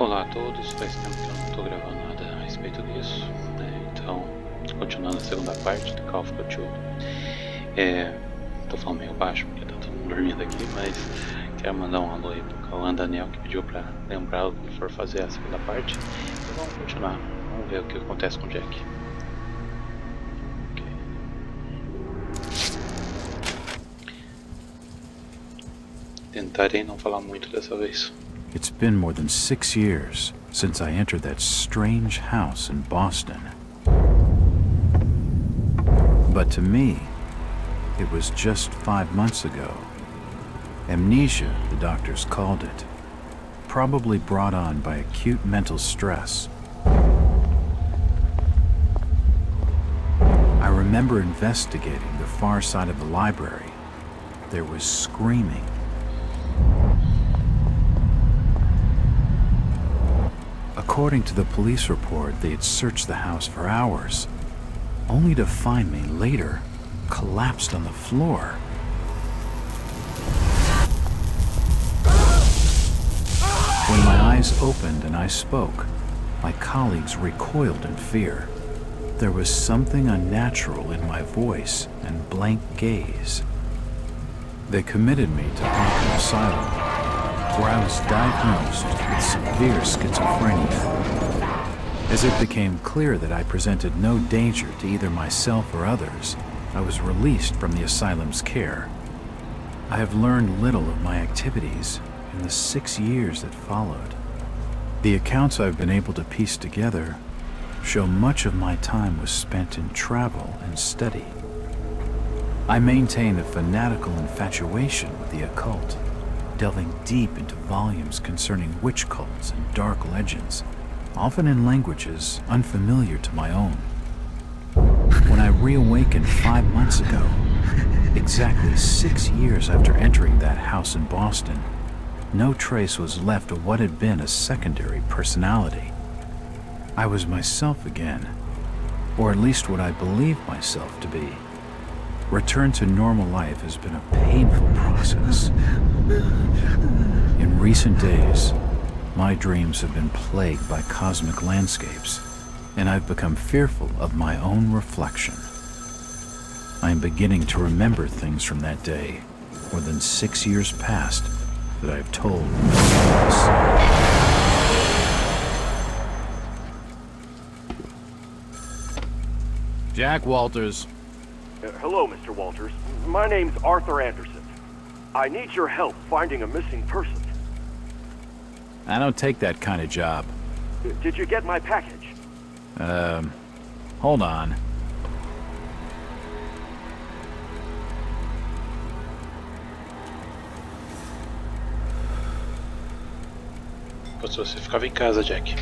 Olá a todos, faz tempo que eu não estou gravando nada a respeito disso, né? Então, continuando a segunda parte do Call of Cthulhu. Tô falando meio baixo porque tá todo mundo dormindo aqui, mas quero mandar um alô aí pro Cauã Daniel, que pediu pra lembrá-lo quando for fazer a segunda parte. E vamos continuar, vamos ver o que acontece com o Jack. Tentarei não falar muito dessa vez. It's been more than 6 years since I entered that strange house in Boston. But to me, it was just 5 months ago. Amnesia, the doctors called it, probably brought on by acute mental stress. I remember investigating the far side of the library. There was screaming. According to the police report, they had searched the house for hours, only to find me later collapsed on the floor. When my eyes opened and I spoke, my colleagues recoiled in fear. There was something unnatural in my voice and blank gaze. They committed me to Parte Asylum, where I was diagnosed with severe schizophrenia. As it became clear that I presented no danger to either myself or others, I was released from the asylum's care. I have learned little of my activities in the 6 years that followed. The accounts I've been able to piece together show much of my time was spent in travel and study. I maintain a fanatical infatuation with the occult, delving deep into volumes concerning witch cults and dark legends, often in languages unfamiliar to my own. When I reawakened 5 months ago, exactly 6 years after entering that house in Boston, no trace was left of what had been a secondary personality. I was myself again, or at least what I believed myself to be. Return to normal life has been a painful process. In recent days, my dreams have been plagued by cosmic landscapes, and I've become fearful of my own reflection. I am beginning to remember things from that day, more than 6 years past, that I have told no one else. Jack Walters. Hello, Mr. Walters. My name's Arthur Anderson. I need your help finding a missing person. I don't take that kind of job. Did you get my package? Hold on. Se você ficava em casa, Jack.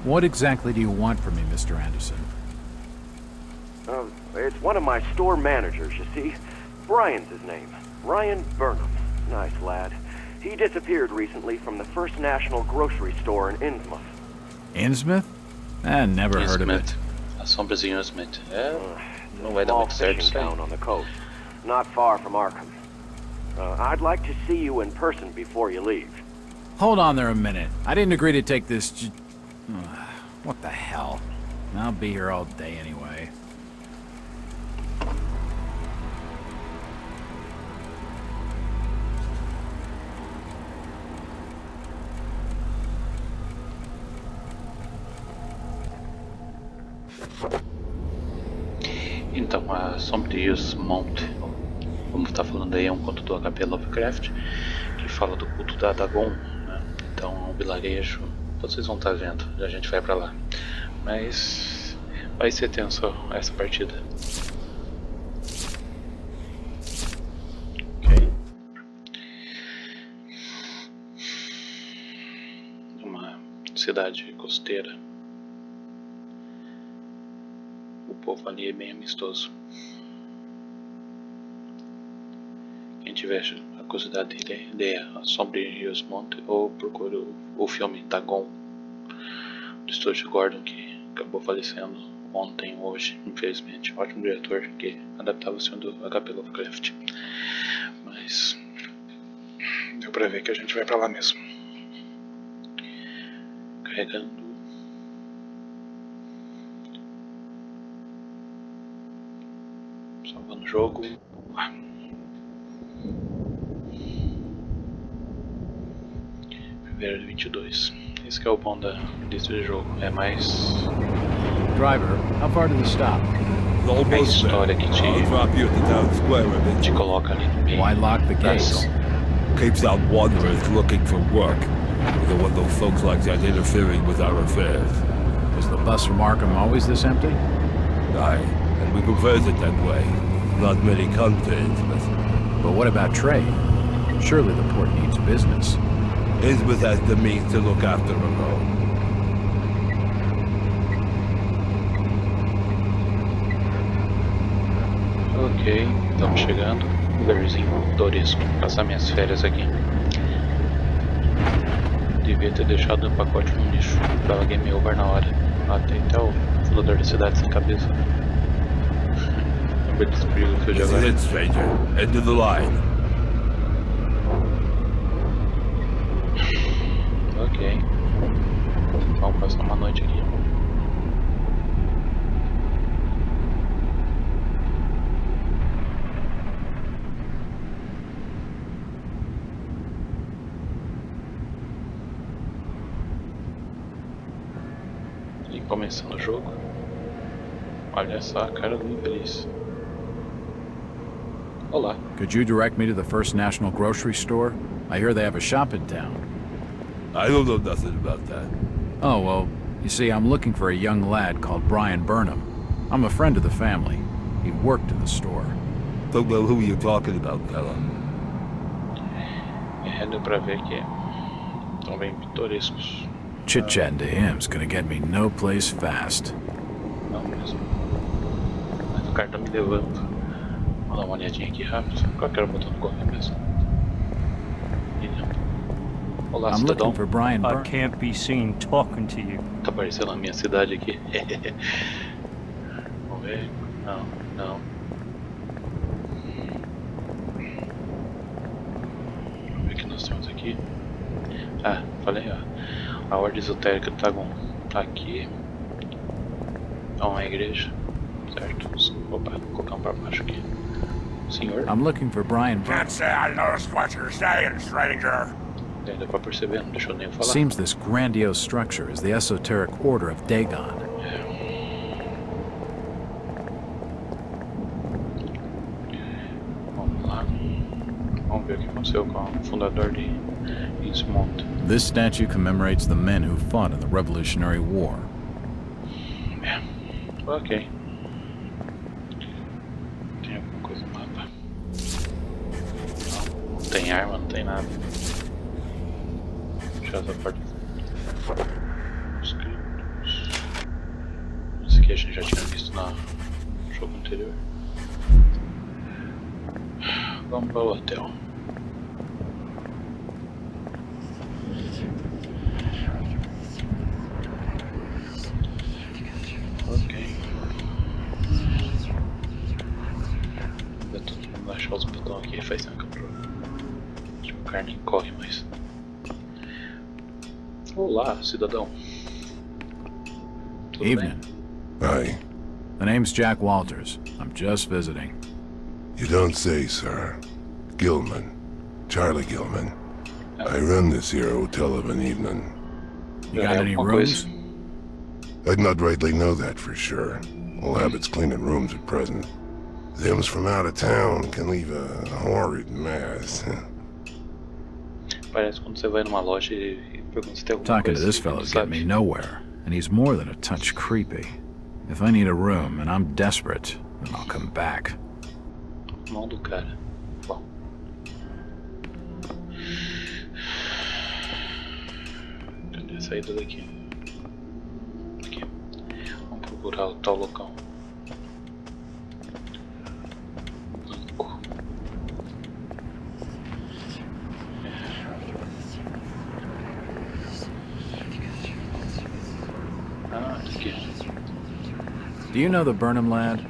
What exactly do you want from me, Mr. Anderson? It's one of my store managers, you see. Brian's his name. Ryan Burnham. Nice lad. He disappeared recently from the First National Grocery Store in Innsmouth. Innsmouth? Never heard of it. A sombras em Innsmouth. Não vai dar muito certo isso town on the coast, not far from Arkham. I'd like to see you in person before you leave. Hold on there a minute. I didn't agree to take this what the hell? I'll be here all day anyway. Então, a Sombra de Innsmouth, como está falando aí, é um conto do HP Lovecraft, que fala do culto da Dagon, né? Então é um vilarejo, vocês vão estar vendo, a gente vai pra lá. Mas vai ser tenso essa partida. Ok. Uma cidade costeira. O povo ali é bem amistoso. Quem tiver a curiosidade de A Sombra de Innsmouth, ou procure o filme Dagon, do estúdio Gordon, que acabou falecendo ontem, hoje, infelizmente. Ótimo diretor que adaptava o filme do HP Lovecraft. Mas deu pra ver que a gente vai pra lá mesmo. Carregando. Salvando o jogo. Fevereiro de 22. Esse que é o bom da lista de jogo. É mais Driver, how far did we stop? a Almost história there. que I'll drop you at the town square a bit. te coloca ali no meio Why lock the da gates? ação. Keeps out wanderers looking for work. We don't want those folks like that interfering with our affairs. Was the bus from Arkham always this empty? Aye, and we prefer it that way. Not many come to Innsmouth. But what about trade? Surely the port needs business. Innsmouth has the means to look after her own. Ok, estamos chegando. Lugarzinho pitoresco. Passar minhas férias aqui. Devia ter deixado o pacote no lixo. Tava game over na hora. Matei até o fundador da cidade sem cabeça. Lembra desse perigo que eu já This is it, stranger. End of the line. Ok. Vamos passar uma noite aqui. E começando o jogo. Olha só a cara do infeliz. Olá. Could you direct me to the First National Grocery Store? I hear they have a shop in town. I don't know nothing about that. Oh, well, you see, I'm looking for a young lad called Brian Burnham. I'm a friend of the family. He worked in the store. Don't know who you're talking about, fella. Deu pra ver que estão bem pitorescos. Chit-chatting to him's gonna get me no place fast. Não mesmo. Mas o cara tá me levando. Vou dar uma olhadinha aqui rápido. Qual que era o botão do correio mesmo? Olá, I'm cidadão. looking for Brian I Burnham. can't be seen talking to you. Tá aparecendo a minha cidade aqui. Vamos ver. Não, não. Vamos ver o que nós temos aqui. Ah, falei, ó. A ordem esotérica do Tagon. Aqui. É uma igreja. Certo? Opa, vou colocar um pra baixo aqui. Senhor. I'm looking for Brian Burnham. Can't say I noticed what you're saying, stranger. Deu pra perceber, não deixou nem eu falar. Seems this grandiose structure is the esoteric order of Dagon. Vamos lá. Vamos ver o que aconteceu com o fundador de Innsmouth. This statue commemorates the men who fought in the Revolutionary War. Ok. Tem alguma coisa no mapa? Não tem arma, não tem nada. Fechar essa porta. Escritos. Isso aqui a gente já tinha visto no jogo anterior. Vamos para o hotel. Ok. Ainda tô tentando achar os botões aqui, faz tempo que eu acho que o cara nem corre mais. Olá, cidadão. Tudo Evening. Aye. The name's Jack Walters. I'm just visiting. You don't say, sir. Gilman. Charlie Gilman. I run this here hotel of an evening. You got any alguma rooms? coisa? I'd not rightly know that for sure. All habits cleaning rooms at present. Them's from out of town can leave a horrid mess. Parece quando você vai numa loja e pergunta se tem alguma Talking to coisa. this que fellow's você get me sabe. nowhere, and he's more than a touch creepy. If I need a room and I'm desperate, then I'll come back. Mão do cara. Bom. Cadê a saída daqui? Aqui. Vamos procurar o tal local. Banco. Ah, aqui. Do you know the Burnham lad?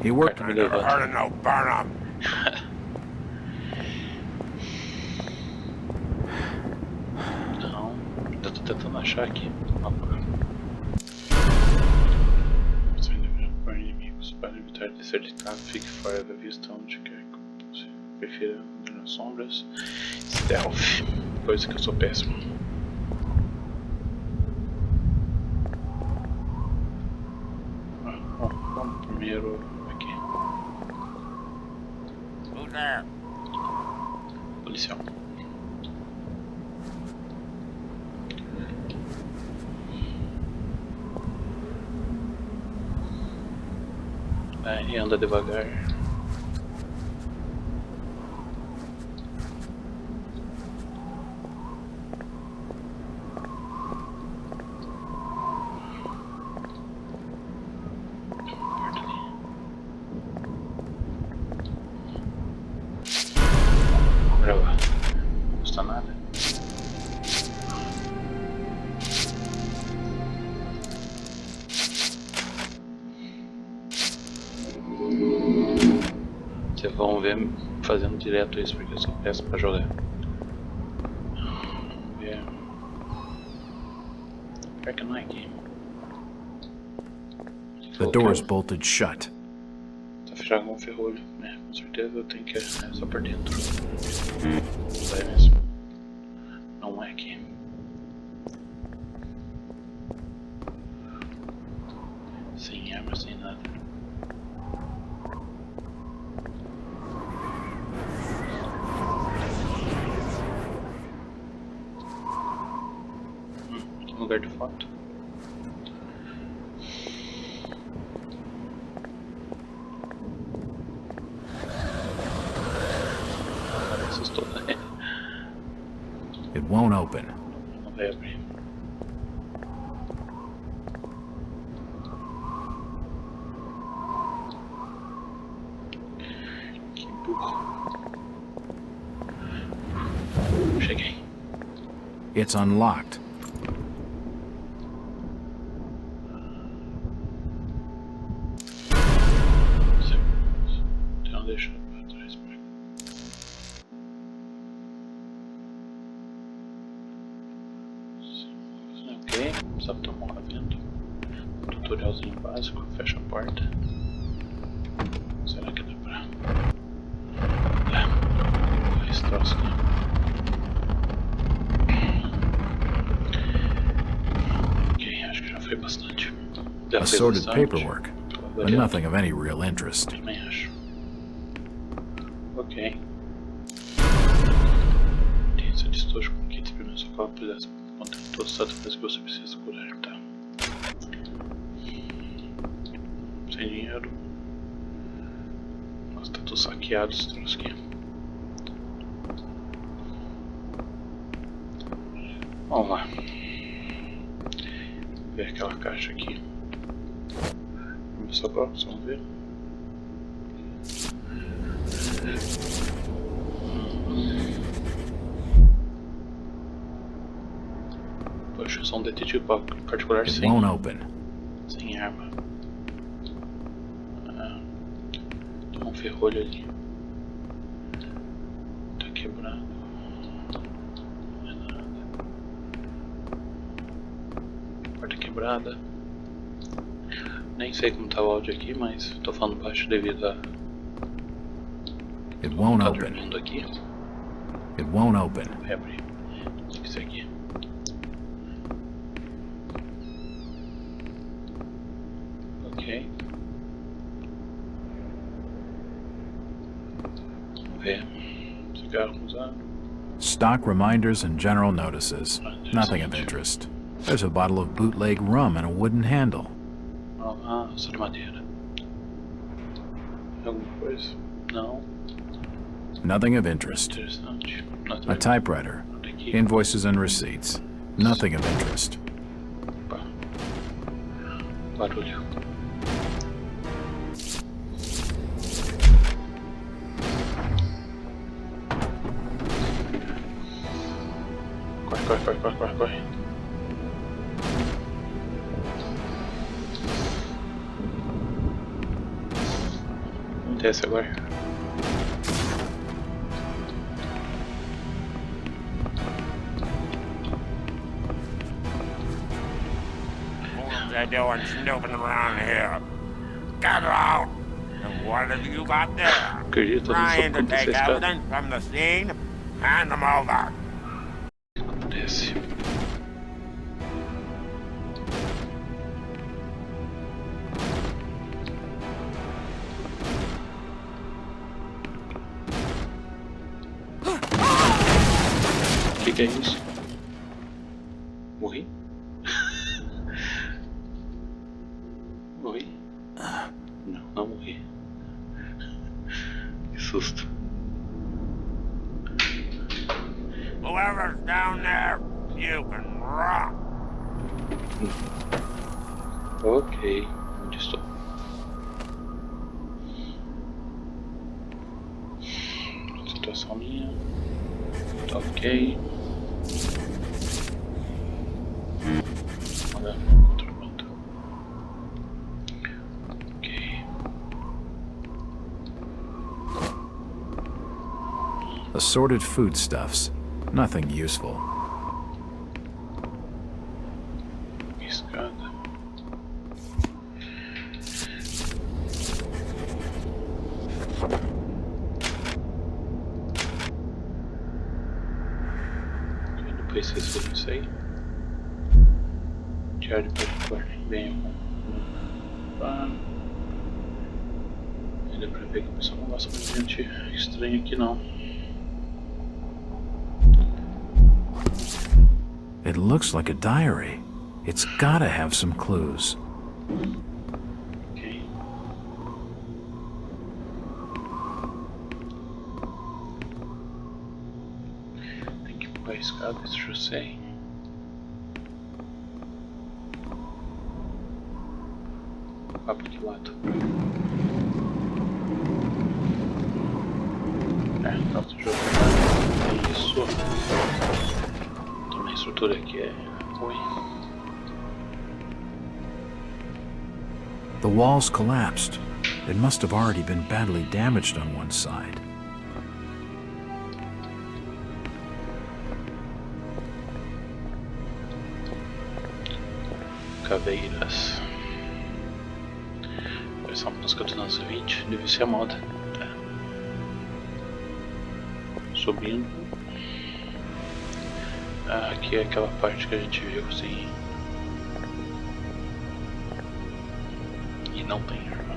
He worked... I never heard of no Burnham. Não, ainda tô tentando achar aqui. Você deve por inimigos para evitar de ser ditado, fique fora da vista onde quer que você prefira andar nas sombras. Stealth, coisa que eu sou péssimo. Bom, vamos primeiro aqui. Who's there? Policial. Vai, anda devagar. Parte ali. Bora lá. Não custa nada. Vocês vão ver fazendo direto isso porque eu sou péssimo pra jogar. Vamos ver. Pior que não é aqui. The door's bolted shut. Tá fechado com ferrolho, né? Com certeza eu tenho que ir só por dentro. Vai mesmo. Não é aqui. Sem arma, sem nada. Lugar de foto. Me assustou, né? It won't open. Não vai abrir. Que burro. Cheguei. It's unlocked. Então deixa pra trás pra cá. Ok, só tomar uma venda. Tutorialzinho básico, fecha a porta. Será que dá pra... Dá. Esse troço aqui. Ok, acho que já foi bastante. Já fez Assorted bastante. paperwork, but nothing of any real interest. Também acho. Ok. Tem essa estojo com kit de primeiros socorros para contém todos os tratamentos que você precisa curar, tá? Sem dinheiro. Nossa, tá tudo saqueado esse troço aqui. Vamos lá. Ver aquela caixa aqui. Primeiros socorros, vamos ver. Poxa, eu sou um detetive particular It sem, won't open. sem arma. Tem um ferrolho ali. Tá quebrado. Não é nada. Porta quebrada. Nem sei como tá o áudio aqui, mas tô falando baixo devido a It won't tá open. dormindo aqui. It won't open. Vai abrir. Tem que ser aqui. Ok. Vamos ver. Cigarro usado. Stock reminders and general notices. Nothing of interest. There's a bottle of bootleg rum and a wooden handle. Ah, só de madeira. Alguma coisa? Não. Nothing of interest. Interessante. A typewriter. Olha aqui. Invoices and receipts. Nothing of interest. Opa. Barulho. Corre, corre, corre, corre, corre, corre. acontece agora? What are they doing snooping around here? Get out! And what have you got there? Acredito, não só Trying to acontecer take a escada. evidence from the scene? Hand them over. Acontece. Que é isso? Morri? Morri? Não, não morri. Que susto. Whoever's down there, you can rock. Ok, onde estou? Situação minha. Tá ok. Olha, controlamento. Ok. Assorted foodstuffs. Nothing useful. Escada. Depois vocês viram isso aí. Diário para guardar bem. Dá pra ver que o pessoal não gosta muito de gente estranha aqui não. It looks like a diary. It's gotta have some clues. Ok. Tem que pular a escada, isso eu já sei. Vá para que lado? Nosso jogo é isso. Também a estrutura aqui é ruim. The walls collapsed. It must have already been badly damaged on one side. Caveiras. Versão música dos anos 20, deve ser a moda. Tá. Subindo. Ah, aqui é aquela parte que a gente viu assim. E não tem jornal.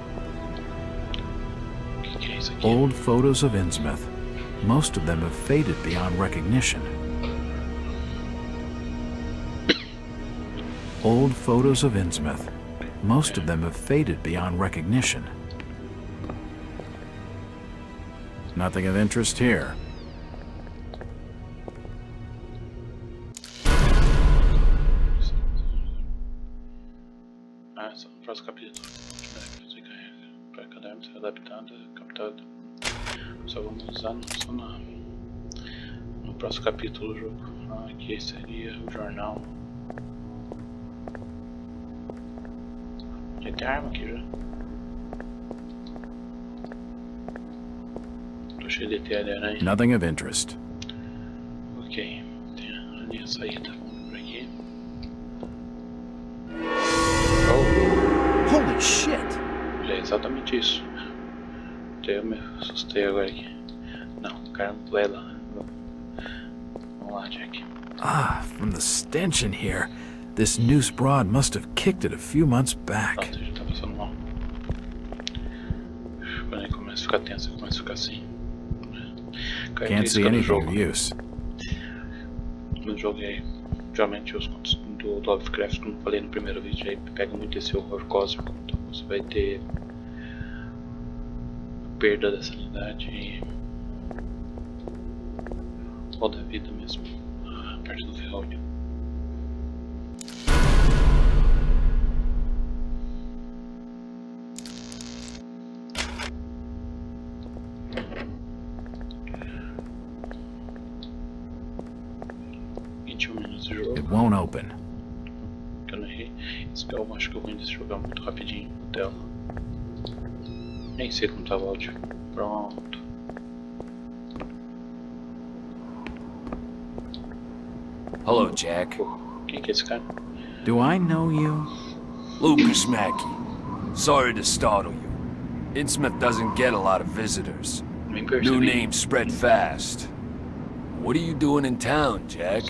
O que é isso aqui? Old photos of Innsmouth. Most of them have faded beyond recognition. Old photos of Innsmouth. Most of them have faded beyond recognition. Nothing of interest here. Ah, só no próximo capítulo. Para caderno ser adaptado, captado. Só vamos usar só no próximo capítulo do jogo. Ah, aqui seria o jornal. Já tem arma aqui já. Tô cheio de teia de aranha. Nothing of interest. Ok, tem ali a saída. Vamos por aqui. Oh! Holy shit! É exatamente isso. Até eu me assustei agora aqui. Não, o cara não vai lá. Vamos lá, Jack. Ah, from the stench in here. This noose broad must have kicked it a few months back. Nossa, já tá passando mal. Quando ele começa a ficar tenso, ele começa a ficar assim. Can't see anything of use. No jogo aí, geralmente os contos do Lovecraft, como falei no primeiro vídeo, aí pega muito esse horror cósmico. Então você vai ter perda da sanidade e ou da vida mesmo. A parte do áudio. It won't open. Que eu não errei. Isso que eu acho que o ruim desse jogo é muito rapidinho a tela. Nem sei como tá o áudio. Pronto. Hello, Jack. Quem que é esse cara? Do I know you? Lucas Mackey. Sorry to startle you. Innsmouth doesn't get a lot of visitors. Nem New percebi. names spread fast. What are you doing in town, Jack?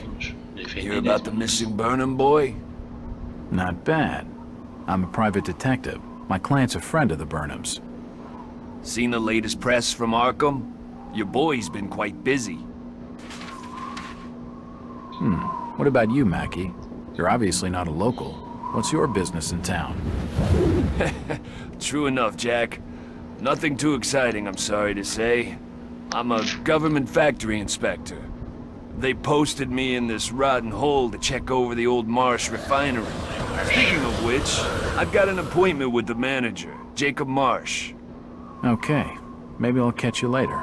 Hear about the missing Burnham boy? Not bad. I'm a private detective. My client's a friend of the Burnhams. Seen the latest press from Arkham? Your boy's been quite busy. What about you, Mackie? You're obviously not a local. What's your business in town? True enough, Jack. Nothing too exciting, I'm sorry to say. I'm a government factory inspector. They posted me in this rotten hole to check over the old Marsh refinery. Speaking of which, I've got an appointment with the manager, Jacob Marsh. Okay. Maybe I'll catch you later.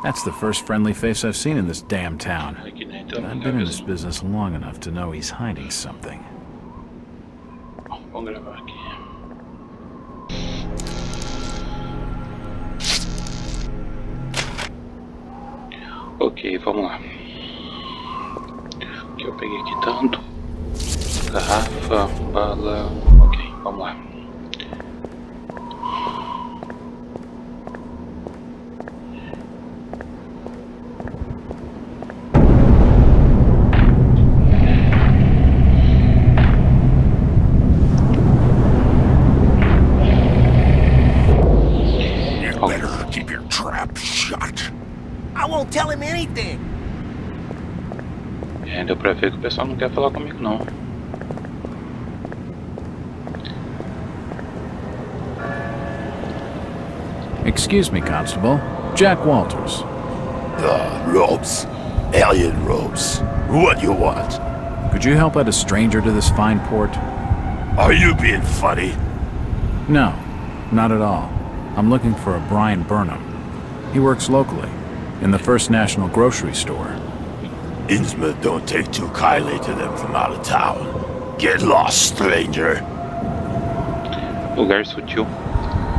That's the first friendly face I've seen in this damn town. Aqui, né? And I've been in this business long enough to know he's hiding something. Bom, vamos gravar aqui. Ok, vamos lá. O que eu peguei aqui tanto? Garrafa, bala. Ok, vamos lá. You better keep your trap shut. I won't tell him anything. É, deu pra ver que o pessoal não quer falar comigo não. Excuse me, Constable. Jack Walters. Robes. Alien robes. What you want? Could you help out a stranger to this fine port? Are you being funny? No, not at all. I'm looking for a Brian Burnham. He works locally, in the First National grocery store. Innsmouth don't take too kindly to them from out of town. Get lost, stranger. Lugar sutil.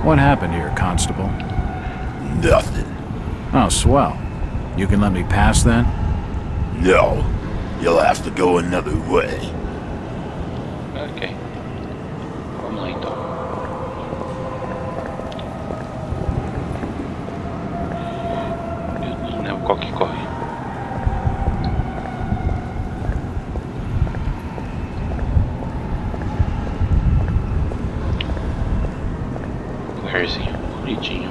What happened here, Constable? Nothing. Oh, swell. You can let me pass then? No. You'll have to go another way. Ok. Vamos lá então. Eu não lembro qual que corre. Lugarzinho bonitinho.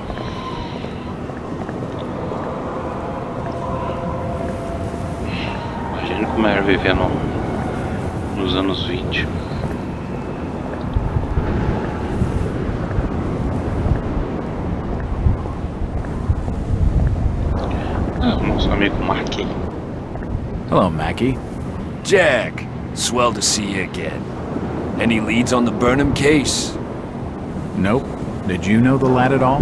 Imagina como era viver nos anos 20. Ah, o nosso amigo Mackie. Hello, Mackie. Jack, swell to see you again. Any leads on the Burnham case? Nope. Did you know the lad at all?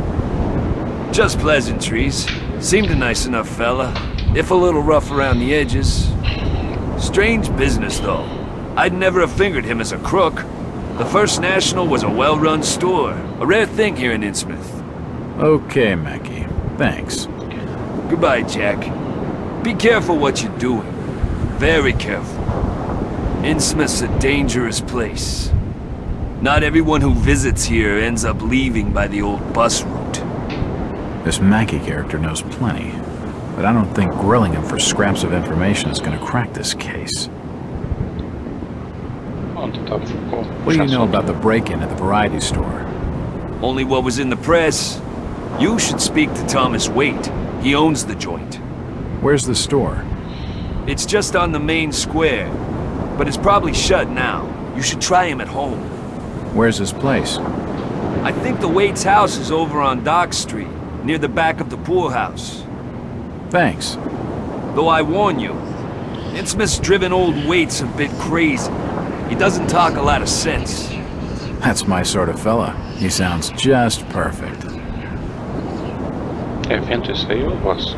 Just pleasantries. Seemed a nice enough fella, if a little rough around the edges. Strange business, though. I'd never have fingered him as a crook. The First National was a well-run store, a rare thing here in Innsmouth. Okay, Mackie. Thanks. Goodbye, Jack. Be careful what you're doing. Very careful. Innsmouth's a dangerous place. Not everyone who visits here ends up leaving by the old bus route. This Mackie character knows plenty, but I don't think grilling him for scraps of information is gonna crack this case. What do you know about the break-in at the variety store? Only what was in the press. You should speak to Thomas Waite. He owns the joint. Where's the store? It's just on the main square, but it's probably shut now. You should try him at home. Where's his place? I think the Waite's house is over on Dock Street, near the back of the poorhouse. Thanks. Though I warn you, Innsmouth's driven old Waite's a bit crazy. He doesn't talk a lot of sense. That's my sort of fella. He sounds just perfect. É vento isso aí, eu gosto.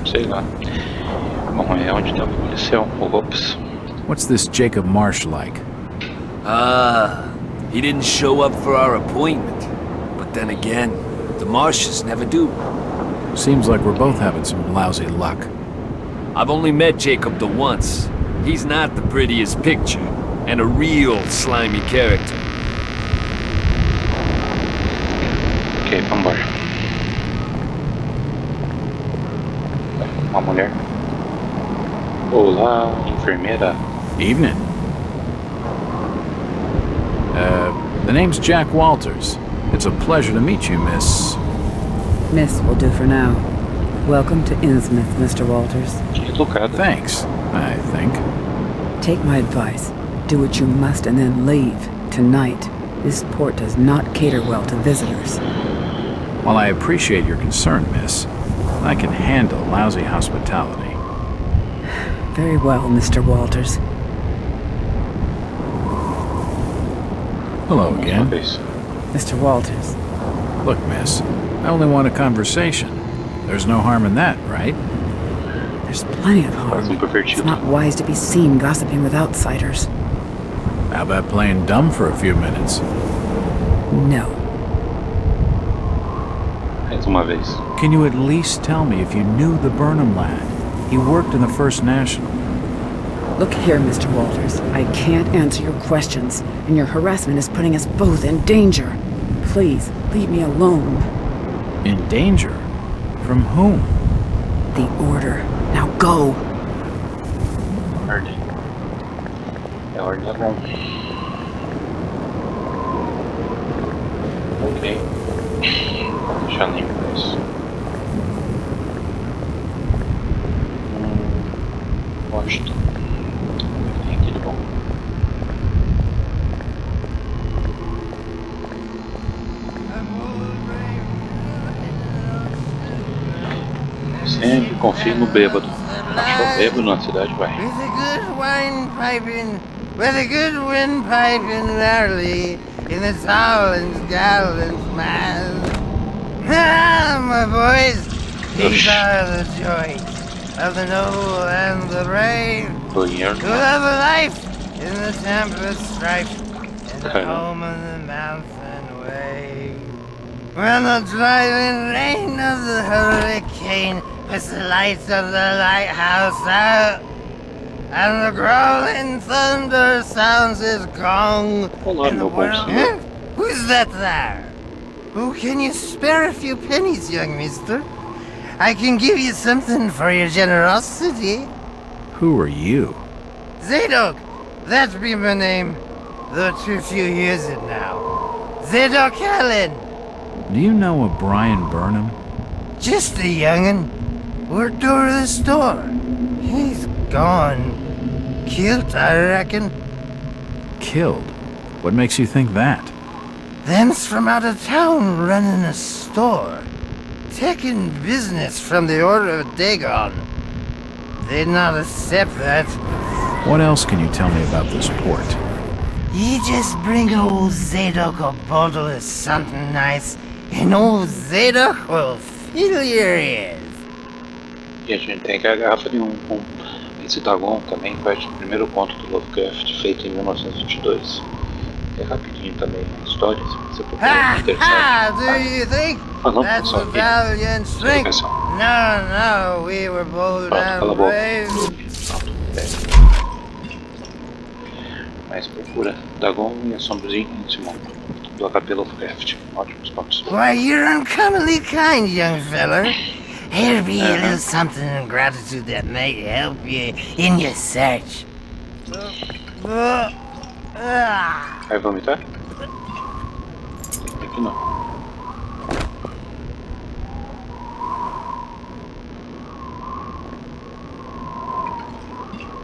Sei lá. Bom, é onde tá o policial. Ops. What's this Jacob Marsh like? Ah, He didn't show up for our appointment. But then again, the Marshes never do. Seems like we're both having some lousy luck. I've only met Jacob the once. He's not the prettiest picture, and a real slimy character. Ok, vambora. Uma mulher. Olá, enfermeira. Evening. The name's Jack Walters. It's a pleasure to meet you, Miss... Miss will do for now. Welcome to Innsmouth, Mr. Walters. Que educada. Thanks, I think. Take my advice. Do what you must and then leave. Tonight. This port does not cater well to visitors. While I appreciate your concern, Miss, I can handle lousy hospitality. Very well, Mr. Walters. Hello again. Mr. Walters. Look, Miss, I only want a conversation. There's no harm in that, right? There's plenty of harm. It's not wise to be seen gossiping with outsiders. How about playing dumb for a few minutes? No. Mais uma vez. Can you at least tell me if you knew the Burnham lad? He worked in the First National. Look here, Mr. Walters. I can't answer your questions, and your harassment is putting us both in danger. Please, leave me alone. In danger? From whom? The Order. Now go! Ordem. É ordem é bom. Ok. Vou deixar nem pra isso. Gosto. Tem aqui de bom. Sempre confio no bêbado. Achou bêbado na cidade, vai. With a good wine piping, with a good wind piping early in the Towlands Gallants, man. Ah, my boys, these are the joys of the noble and the brave, who live a life in the tempest strife, and a home in the mountain wave. When the driving rain of the hurricane puts the lights of the lighthouse out, and the growling thunder sounds his gong, and the world... Huh? Who's that there? Oh, can you spare a few pennies, young mister? I can give you something for your generosity. Who are you? Zadok, that be my name, though too few hears it now. Zadok Allen. Do you know a Brian Burnham? Just a young'un. Worked over the store. He's gone. Killed, I reckon. Killed? What makes you think that? Them's from out of town running a store. Taking business from the Order of Dagon. They'd not accept that. What else can you tell me about this port? You just bring old Zadok a bottle of something nice, and old Zadok will fill your ears. E a gente tem que a garrafa de esse Dagon também, parte do primeiro conto do Lovecraft, feito em 1922. É rapidinho também a história, se você procurar interessante. Do you think that's a valiant strength? No, we were bold and brave. Mas procura Dagon e a Sombrinha em Innsmouth, do HP Lovecraft. Ótimos contos. Why, you're uncommonly kind, young feller. Here be a little something in gratitude that might help you in your search. Vai vomitar? Aqui não.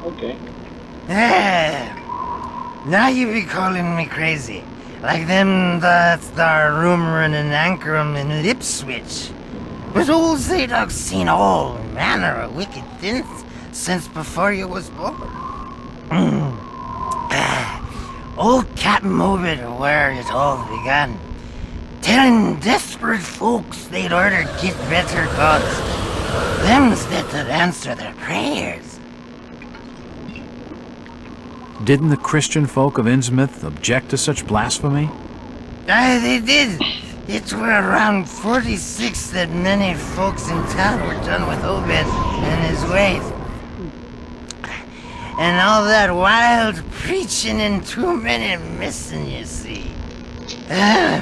Ok. Now you be calling me crazy. Like them that's there rumoring and anchoring in Ipswich. But old Zadok's seen all manner of wicked things since before you was born. Old Captain Morbid where it all began. Telling desperate folks they'd order get better gods. Them's that answer their prayers. Didn't the Christian folk of Innsmouth object to such blasphemy? Aye, they did. It were around 46 that many folks in town were done with Obed and his ways. And all that wild preaching and too many missing, you see. A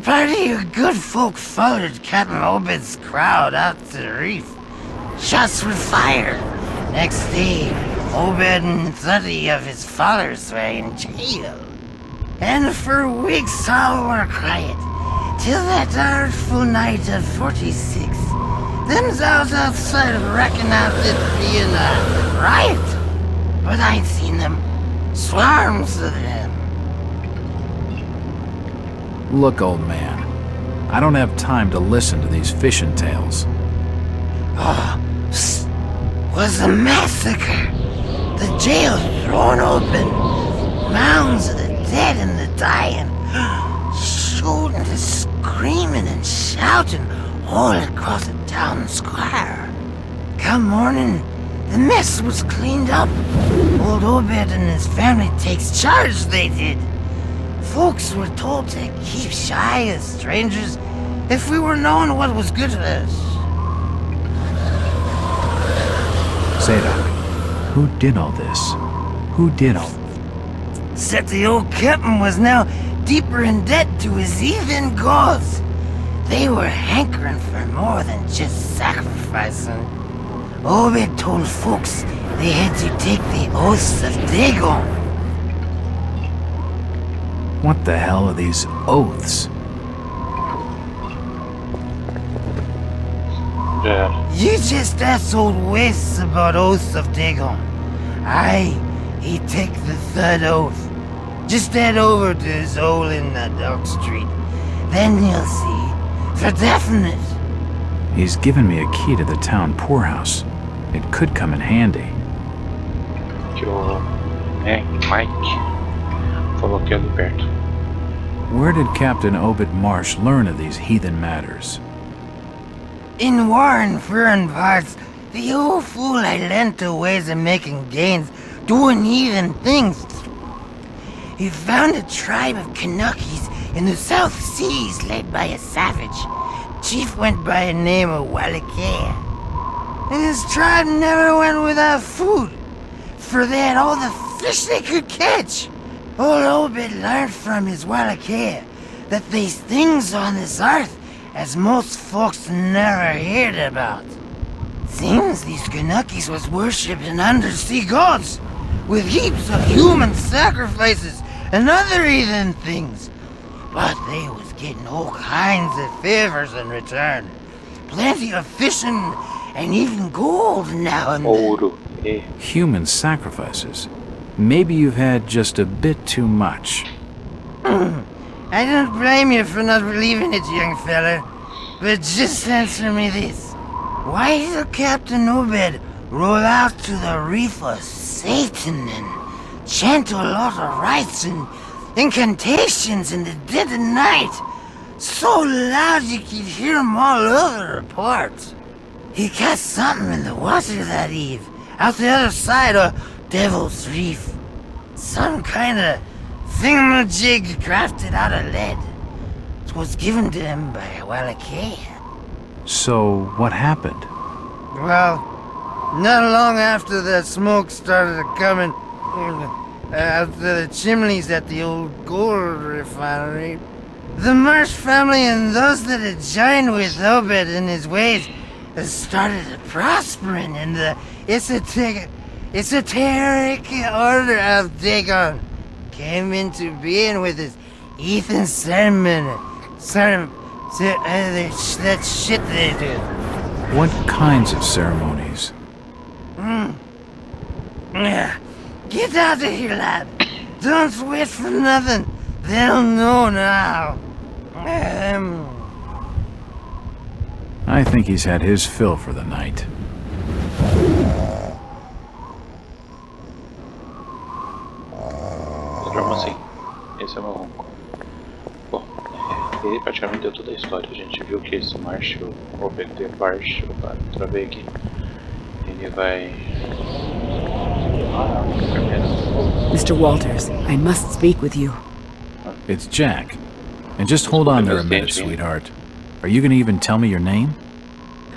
party of good folk followed Captain Obed's crowd out to the reef. Shots were fired. Next day, Obed and 30 of his followers were in jail. And for weeks all were quiet, till that artful night of 46. Them's out outside reckoned out it being a riot. But I'd seen them. Swarms of them. Look, old man, I don't have time to listen to these fishing tales. Oh, was a massacre. The jail thrown open. Mounds of the dead and the dying. Shooting and screaming and shouting all across the town square. Come morning, the mess was cleaned up. Old Obed and his family takes charge, they did. Folks were told to keep shy as strangers if we were knowing what was good for us. Zadok, who did all this? Who did all? Said the old captain was now deeper in debt to his heathen gods. They were hankering for more than just sacrificing. Obed told folks they had to take the oaths of Dagon. What the hell are these oaths? Yeah. You just asked old Wes about oaths of Dagon. Aye, he take the third oath. Just head over to his hole in the Dark Street. Then you'll see. For definite. He's given me a key to the town poorhouse. It could come in handy. Que o Mike falou aqui ali perto. Where did Captain Obed Marsh learn of these heathen matters? In warring foreign parts, the old fool had learned the ways of making gains, doing heathen things. He found a tribe of Kanakis in the South Seas led by a savage. Chief went by a name of Walakea. And his tribe never went without food, for they had all the fish they could catch. Old Obed learned from his Walakea that there's things on this earth as most folks never heard about. Seems these Kanakis was worshipping undersea gods, with heaps of human sacrifices and other heathen things. But they was getting all kinds of favors in return. Plenty of fishing and even gold now and then. Ouro. Human sacrifices. Maybe you've had just a bit too much. I don't blame you for not believing it, young fella. But just answer me this. Why did Captain Obed roll out to the reef of Satan and chant a lot of rites and incantations in the dead of night? So loud you could hear them all over the port. He cast something in the water that eve, out the other side of Devil's Reef. Some kind of thingamajig crafted out of lead. It was given to him by Walakea. So, what happened? Well, not long after that smoke started coming out of the chimneys at the old gold refinery, the Marsh family and those that had joined with Obed in his ways started prospering in the esoteric order of Dagon. Came into being with his heathen sermon. That shit they do. What kinds of ceremonies? Yeah. Get out of here, lad. Don't wait for nothing. They'll know now. I think he's had his fill for the night. Como assim? Esse é o meu ronco. Bom, ele praticamente deu toda a história. A gente viu que esse Marshall, ou BT Marshall, travei aqui, ele vai. Ah, primeiro. Mr. Walters, I must speak with you. It's Jack. And just hold on there a minute, sweetheart. Are you gonna even tell me your name?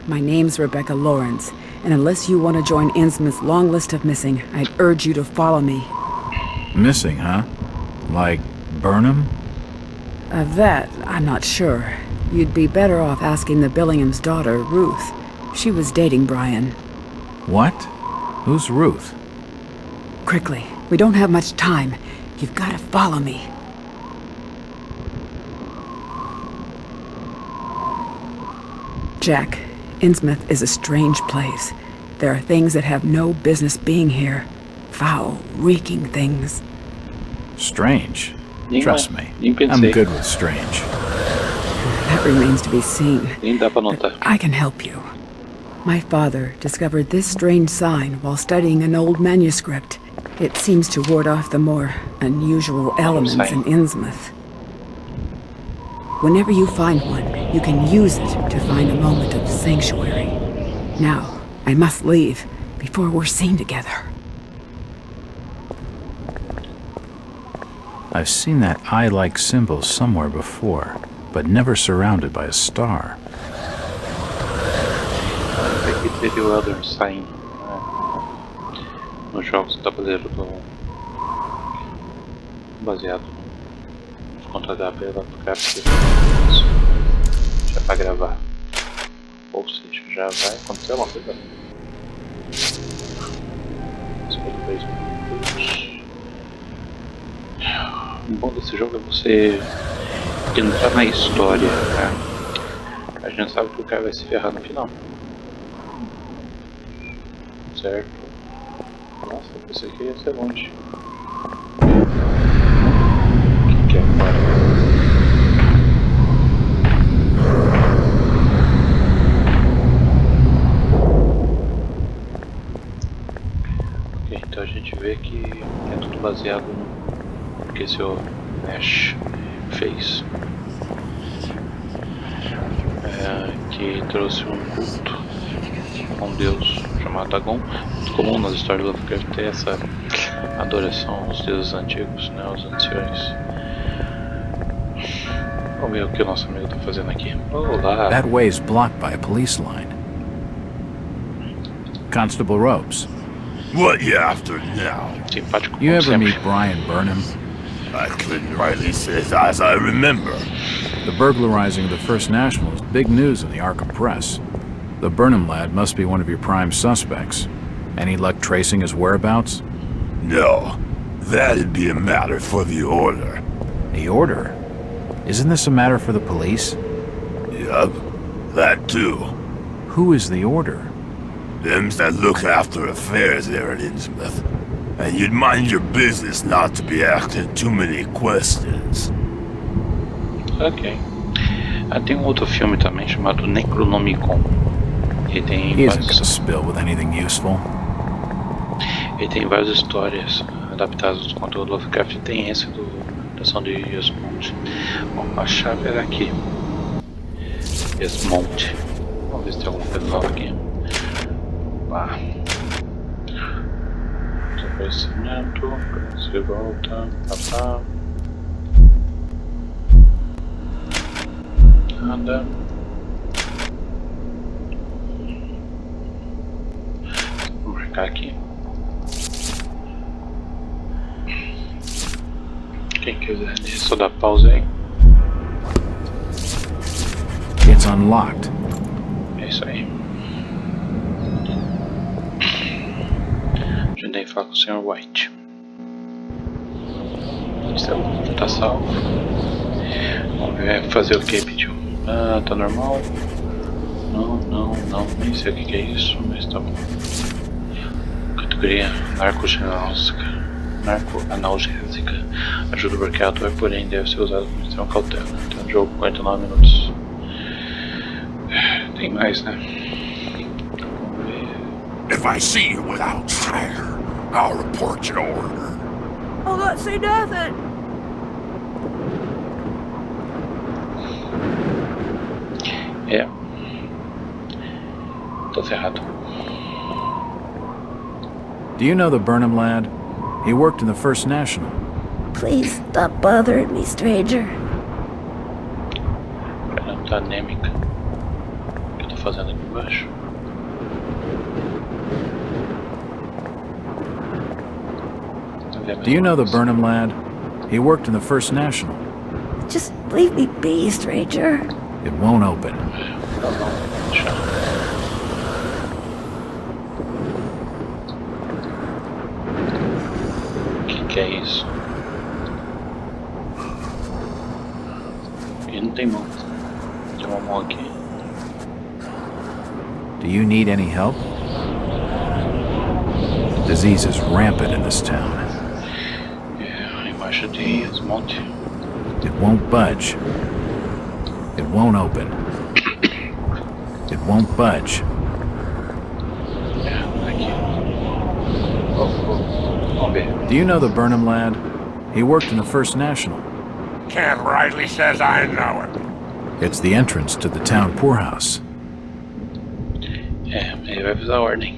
My name's Rebecca Lawrence, and unless you want to join Innsmouth's long list of missing, I'd urge you to follow me. Missing, huh? Like Burnham? Of that, I'm not sure. You'd be better off asking the Billingham's daughter, Ruth. She was dating Brian. What? Who's Ruth? Quickly, we don't have much time. You've got to follow me. Jack, Innsmouth is a strange place. There are things that have no business being here. Foul, reeking things. Strange. Trust me, I'm good with strange. That remains to be seen. But I can help you. My father discovered this strange sign while studying an old manuscript. It seems to ward off the more unusual elements in Innsmouth. Whenever you find one, you can use it to find a moment of sanctuary. Now, I must leave before we're seen together. I've seen that eye-like symbol somewhere before, but never surrounded by a star. Aqui teve o Elder Sign, nos jogos do tabuleiro baseado nos contos da Lovecraft. Já para gravar, ou seja, já vai acontecer uma coisa. O bom desse jogo é você entrar na história, né? A gente sabe que o cara vai se ferrar no final. Certo? Nossa, isso aqui ia ser longe. O que é agora? Ok, então a gente vê que é tudo baseado no que esse Nash fez. Que trouxe um culto a um deus chamado Dagon. Muito comum nas histórias do Lovecraft ter essa adoração aos deuses antigos, né, aos anciões. Vamos ver o que o nosso amigo está fazendo aqui. Olá! That way is blocked by a police line. Constable Robes. What you after now? Simpático You como ever sempre. meet Brian Burnham? I couldn't rightly say as I remember. The burglarizing of the First National is big news in the Arkham press. The Burnham lad must be one of your prime suspects. Any luck tracing his whereabouts? No, that'd be a matter for the Order. The Order? Isn't this a matter for the police? Yup, that too. Who is the Order? Them's that look after affairs there in Innsmouth. And you'd mind your business not to be asking too many questions. Ok. Tem outro filme também chamado Necronomicon. Ele tem He isn't gonna spill with anything useful. Ele tem várias histórias adaptadas do conteúdo do Lovecraft. Tem esse da ação de Innsmouth. Bom, a chave era aqui. Innsmouth. Vamos ver se tem alguma coisa nova aqui. Lá. Desaparecimento. Se volta. Papá. Nada. Vou marcar aqui. Quem quiser, deixa só dar pausa aí. It's unlocked. É isso aí. A gente tem que falar com o Sr. White. Isso tá salvo. Vamos ver, fazer o que pediu. Ah, tá normal. Não, nem sei o que é isso, mas tá bom. Categoria narcoanalgésica. Ajuda o bloqueador, porém deve ser usado com extrema cautela. Então, jogo 49 minutos. Tem mais, né? Vamos ver. If I see you without fire, I'll report your Order. I don't see nothing. É. Tô ferrado. Do you know the Burnham lad? He worked in the First National. Please stop bothering me, stranger. Ela tá anêmica. O que eu tô fazendo aqui embaixo? Do you know the Burnham lad? He worked in the First National. Just leave me be, stranger. It won't open. Que é isso? E não tem mão. Tem uma mão aqui. Do you need any help? Disease is rampant in this town. É, embaixo de Innsmouth. It won't budge. It won't open. It won't budge. É, aqui. Vamos ver. Do you know the Burnham lad? He worked in the First National. Ken Riley says I know it. It's the entrance to the town poorhouse. É, ele vai avisar a ordem.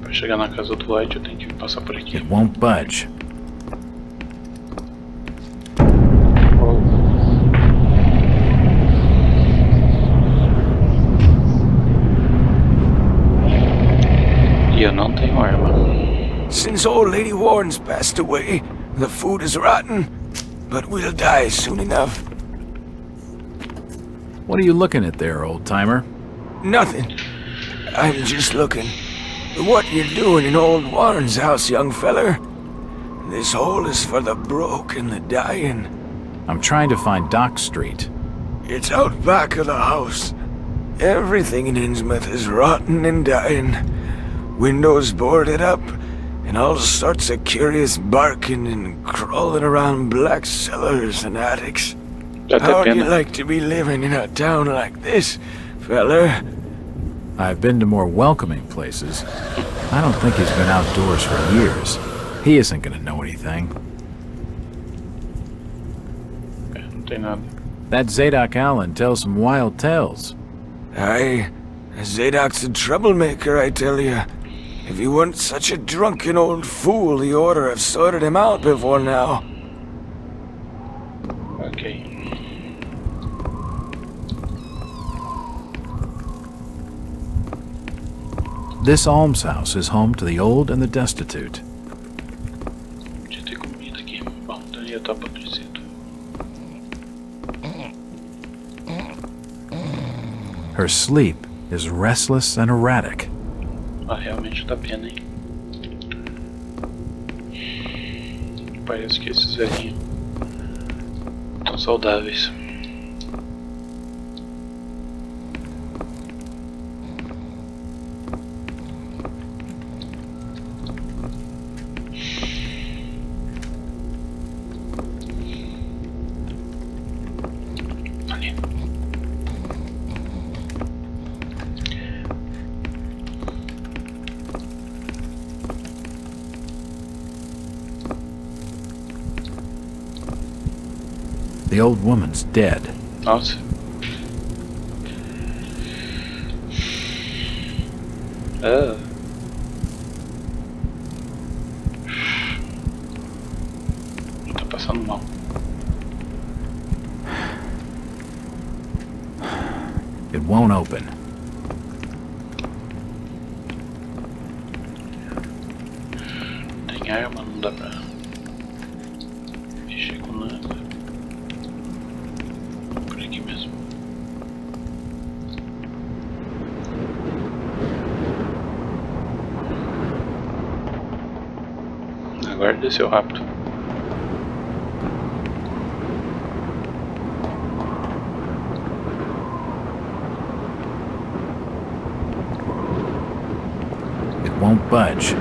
Para chegar na casa do White eu tenho que passar por aqui. It won't budge. E eu não tenho arma. Since old Lady Warren's passed away, the food is rotten, but we'll die soon enough. What are you looking at there, old-timer? Nothing. I'm just looking. What you doing in old Warren's house, young feller? This hole is for the broke and the dying. I'm trying to find Dock Street. It's out back of the house. Everything in Innsmouth is rotten and dying. Windows boarded up, and all sorts of curious barking and crawling around black cellars and attics. How'd you like to be living in a town like this, feller? I've been to more welcoming places. I don't think he's been outdoors for years. He isn't gonna know anything. Não tem nada. That Zadok Allen tells some wild tales. Aye, Zadok's a troublemaker, I tell you. If he weren't such a drunken old fool, he ought to have sorted him out before now. Ok. This almshouse is home to the old and the destitute. Podia ter comida aqui. Bom, então ia estar apodrecido. Her sleep is restless and erratic. Ah, realmente dá pena, hein? Parece que esses velhinhos estão saudáveis. Ali. The old woman's dead. Nossa. Ah. Tá passando mal. It won't open. Tem arma, não dá pra mexer com nada. Por aqui mesmo. Agora desceu rápido. It won't budge.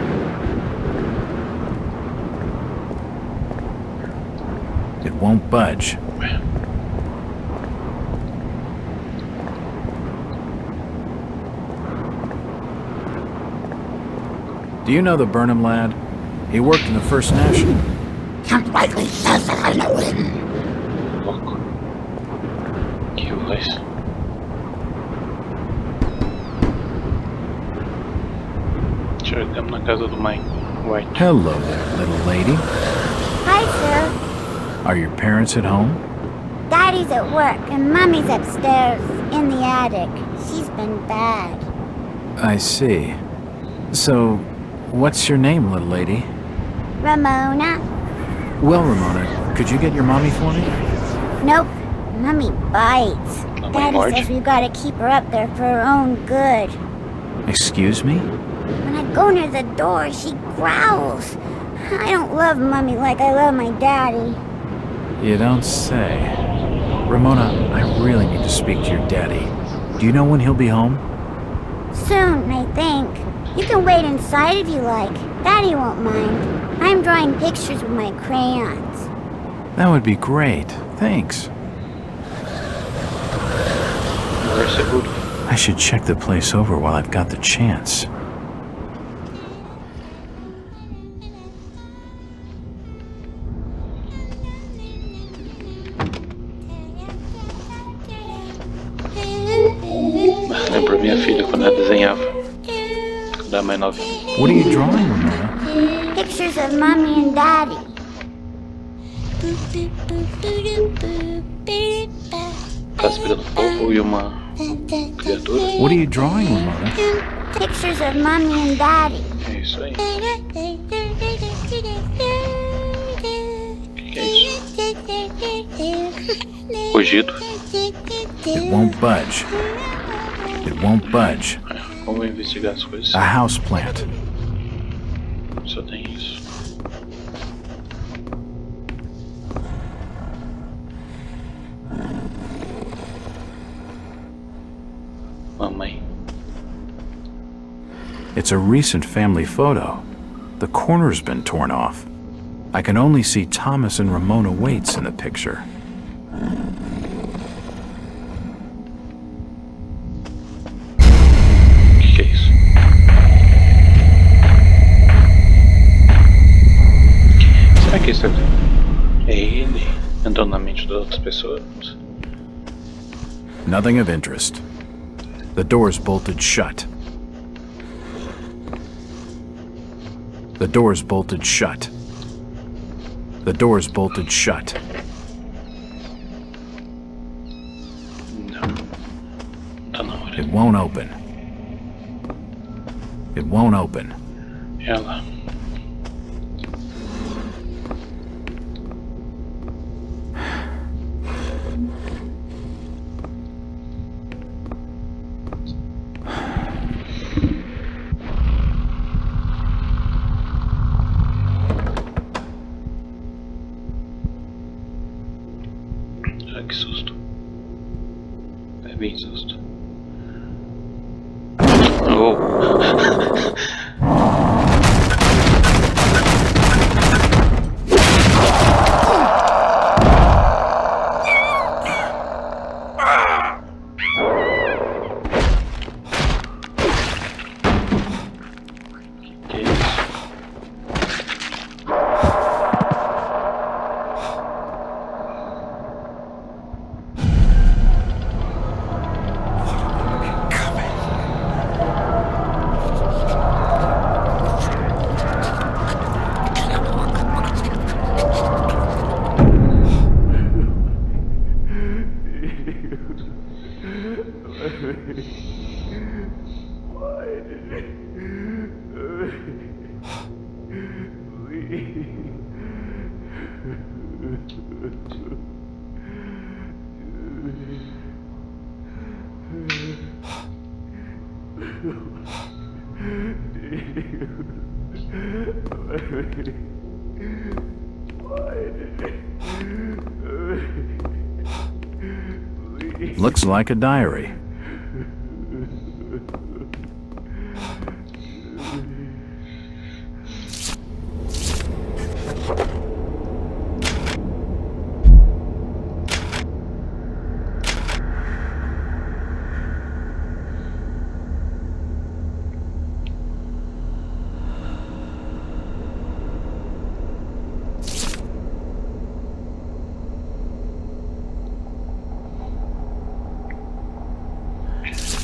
It won't budge. Do you know the Burnham lad? He worked in the First National. Can't rightly says that I know him. Louco. Que voz. Chegamos na casa do Mike White. Hello there, little lady. Hi, sir. Are your parents at home? Daddy's at work and Mommy's upstairs in the attic. She's been bad. I see. So, what's your name, little lady? Ramona? Well, Ramona, could you get your mommy for me? Nope. Mommy bites. Daddy Marge? says we've got to keep her up there for her own good. Excuse me? When I go near the door, she growls. I don't love Mommy like I love my daddy. You don't say. Ramona, I really need to speak to your daddy. Do you know when he'll be home? Soon, I think. You can wait inside if you like. Daddy won't mind. I'm drawing pictures with my crayons. That would be great. Thanks. I should check the place over while I've got the chance. Lembro minha filha quando ela desenhava. Quando era mais nova. What are you drawing, Ramona? Pictures of Mommy and Daddy. Casa pegando fogo e uma criatura. What are you drawing, Ramona? Pictures of Mommy and Daddy. É isso aí. Que é isso? Fugido. It won't budge. It won't budge. Vamos investigar as coisas. A house plant. Só tem isso. Mamãe. It's a recent family photo. The corner's been torn off. I can only see Thomas and Ramona Waits in the picture. Que é isso? Será que isso é ele entrando na mente das outras pessoas? Nothing of interest. The door's bolted shut. The door's bolted shut. The door's bolted shut. Não. Tá na hora. It won't open. It won't open. Ela. Ah, que susto. É bem susto. Oh. Que é isso? Looks like a diary.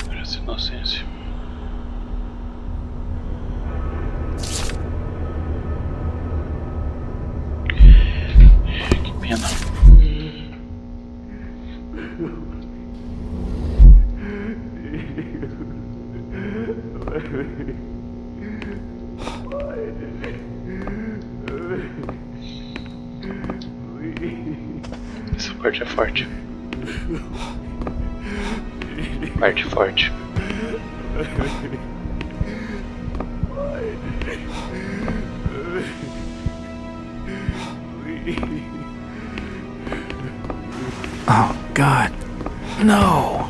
Parece inocência. Parte é forte. Parte forte. Oh, God. No.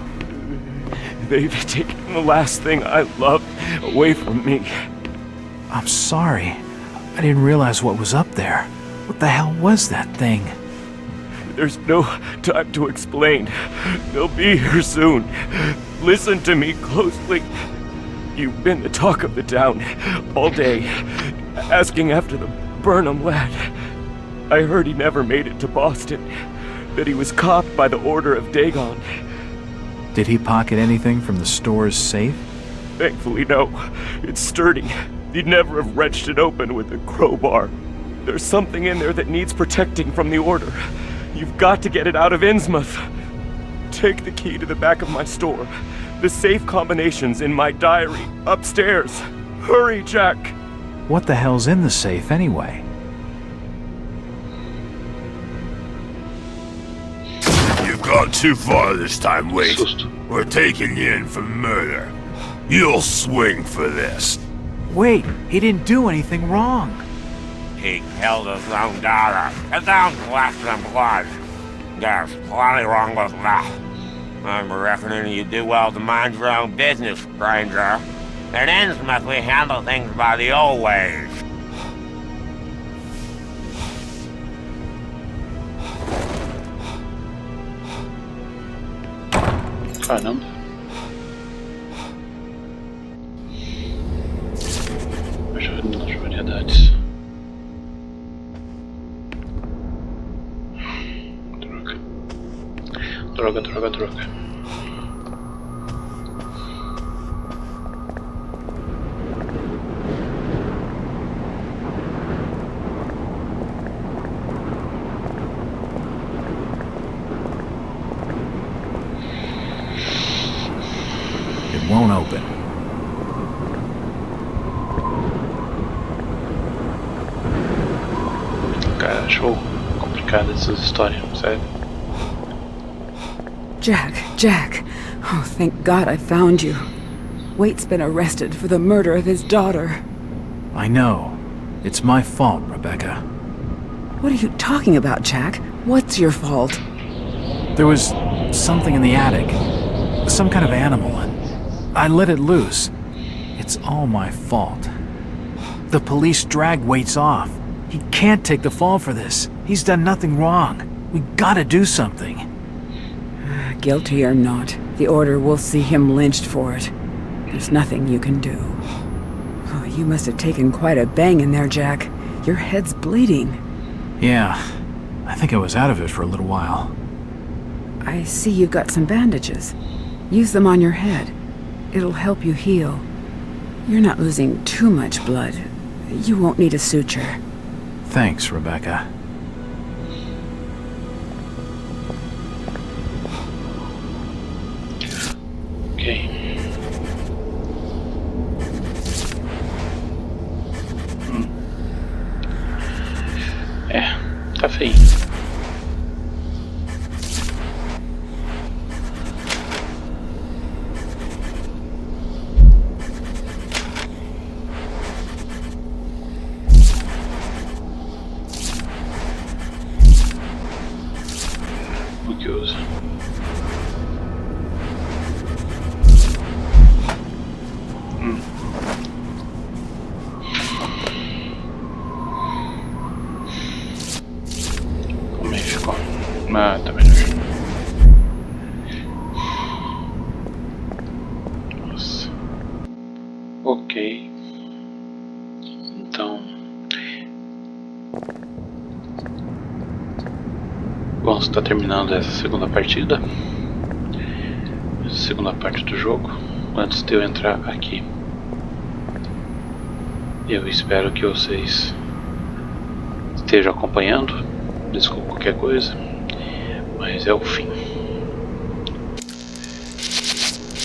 They've taken the last thing I loved away from me. I'm sorry. I didn't realize what was up there. What the hell was that thing? There's no time to explain. They'll be here soon. Listen to me closely. You've been the talk of the town all day, asking after the Burnham lad. I heard he never made it to Boston, that he was caught by the order of Dagon. Did he pocket anything from the store's safe? Thankfully, no. It's sturdy. He'd never have wrenched it open with a crowbar. There's something in there that needs protecting from the order. You've got to get it out of Innsmouth. Take the key to the back of my store. The safe combination's in my diary, upstairs. Hurry, Jack! What the hell's in the safe, anyway? You've gone too far this time, Wait. We're taking you in for murder. You'll swing for this. Wait, he didn't do anything wrong. He killed his own daughter. It sounds less than blood. There's plenty wrong with that. I'm reckoning you do well to mind your own business, stranger. In Innsmouth, we handle things by the old ways. Caramba. Ajuda nas variedades. Droga. It won't open. Cara, achou complicada essas histórias, sério. Jack. Oh, thank God I found you. Waite's been arrested for the murder of his daughter. I know. It's my fault, Rebecca. What are you talking about, Jack? What's your fault? There was something in the attic. Some kind of animal, and I let it loose. It's all my fault. The police dragged Waits off. He can't take the fall for this. He's done nothing wrong. We gotta do something. Guilty or not, the Order will see him lynched for it. There's nothing you can do. Oh, you must have taken quite a bang in there, Jack. Your head's bleeding. Yeah, I think I was out of it for a little while. I see you've got some bandages. Use them on your head. It'll help you heal. You're not losing too much blood. You won't need a suture. Thanks, Rebecca. Ok. Tá feio. O que usa? Como é que ficou? Ah, tá melhor. Nossa. Ok. Então. Bom, está terminando essa segunda partida. Essa segunda parte do jogo. Antes de eu entrar aqui. Eu espero que vocês estejam acompanhando. Desculpa qualquer coisa, mas é o fim.